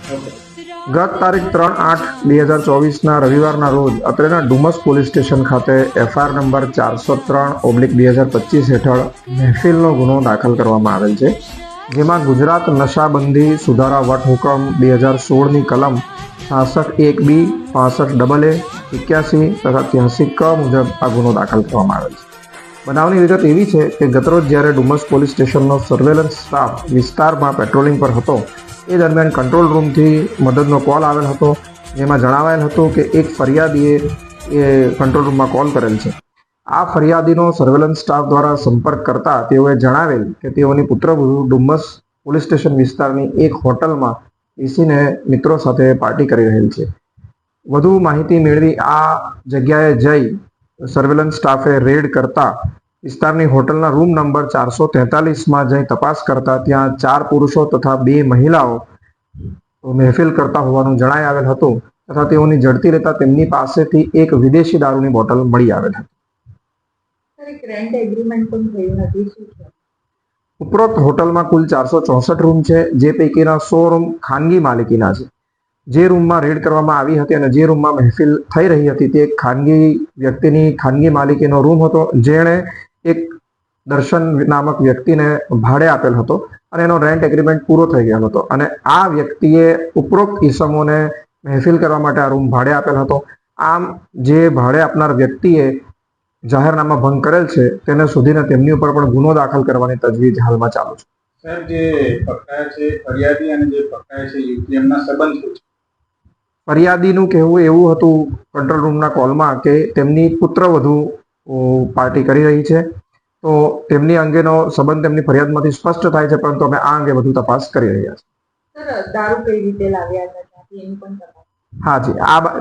ગત તારીખ 3/8/2024 રવિવારના રોજ અત્રેના ડુમસ પોલીસ સ્ટેશન ખાતે એફઆઈઆર નંબર 403/2025 હેઠળ મહેફિલનો ગુનો દાખલ કરવામાં આવેલ છે, જેમાં ગુજરાત નશાબંધી સુધારા વટહુકમ 2016ની કલમ 66(1)B, 65AA, 81 તથા 83 ક મુજબ આ ગુનો દાખલ કરવામાં આવેલ છે। બનાવની વિગત એવી છે કે ગતરોજ જ્યારે ડુમસ પોલીસ સ્ટેશનનો સર્વેલન્સ સ્ટાફ વિસ્તારમાં પેટ્રોલિંગ પર હતો, એ દરમિયાન કંટ્રોલ રૂમથી મદદનો કોલ આવેલ હતો, જેમાં જણાવાયેલ હતું કે એક ફરિયાદીએ કંટ્રોલ રૂમમાં કોલ કરેલ છે। આ ફરિયાદીનો સર્વેલન્સ સ્ટાફ દ્વારા સંપર્ક કરતા તેઓએ જણાવેલ કે તેઓની પુત્રવધુ ડુમસ પોલીસ સ્ટેશન વિસ્તારની એક હોટલમાં બેસીને મિત્રો સાથે પાર્ટી કરી રહેલ છે। વધુ માહિતી મેળવી આ જગ્યાએ જઈ સર્વેલન્સ સ્ટાફે રેડ કરતા વિસ્તારની હોટલના રૂમ નંબર 443માં જઈ તપાસ કરતા ત્યાં 4 પુરુષો તથા 2 મહિલાઓ મહેફિલ કરતા હોવાનું જણાઈ આવેલ હતું તથા તેઓની ઝડપી લેતા તેમની પાસેથી એક વિદેશી દારૂની બોટલ મળી આવેલ હતી। ઉપરોક્ત હોટલમાં કુલ 464 રૂમ છે, જે પૈકીના 100 રૂમ ખાનગી માલિકીના છે। જે રૂમમાં રેડ કરવામાં આવી હતી અને જે રૂમમાં મહેફિલ થઈ રહી હતી તે ખાનગી વ્યક્તિની ખાનગી માલિકીનો રૂમ હતો, જેણે એક દર્શન નામક વ્યક્તિને ભાડે આપેલ હતો અને એનો રેન્ટ એગ્રીમેન્ટ પૂરો થઈ ગયો હતો અને આ વ્યક્તિએ ઉપરોક્ત ઈસમોને મહેફિલ કરવા માટે આ રૂમ ભાડે આપેલ હતો। આમ જે ભાડે આપનાર વ્યક્તિએ જાહેરનામા ભંગ કરેલ છે તેને શોધીને તેમની ઉપર પણ ગુનો દાખલ કરવાની તજવીજ હાલમાં ચાલુ છે। સાહેબ, જે પકડાયા છે ફરિયાદી અને જે પકડાયા છે યુવતી, એમના સંબંધ શું છે? ફરિયાદીનું કહેવું એવું હતું કંટ્રોલ રૂમના કોલમાં કે તેમની પુત્રવધુ પાર્ટી કરી રહી છે, તો તેમની અંગેનો સંબંધ તેમની ફરિયાદમાંથી સ્પષ્ટ થાય છે, પરંતુ અમે આ અંગે વધુ તપાસ કરી રહ્યા છીએ। સર, દારૂ કઈ રીતે લાવ્યા હતા ત્યાંથી એની પણ તપાસ? હાજી,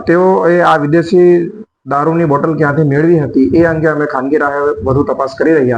તેઓએ આ વિદેશી દારૂની બોટલ ક્યાંથી મેળવી હતી એ અંગે અમે ખાનગી રાહે વધુ તપાસ કરી રહ્યા છીએ।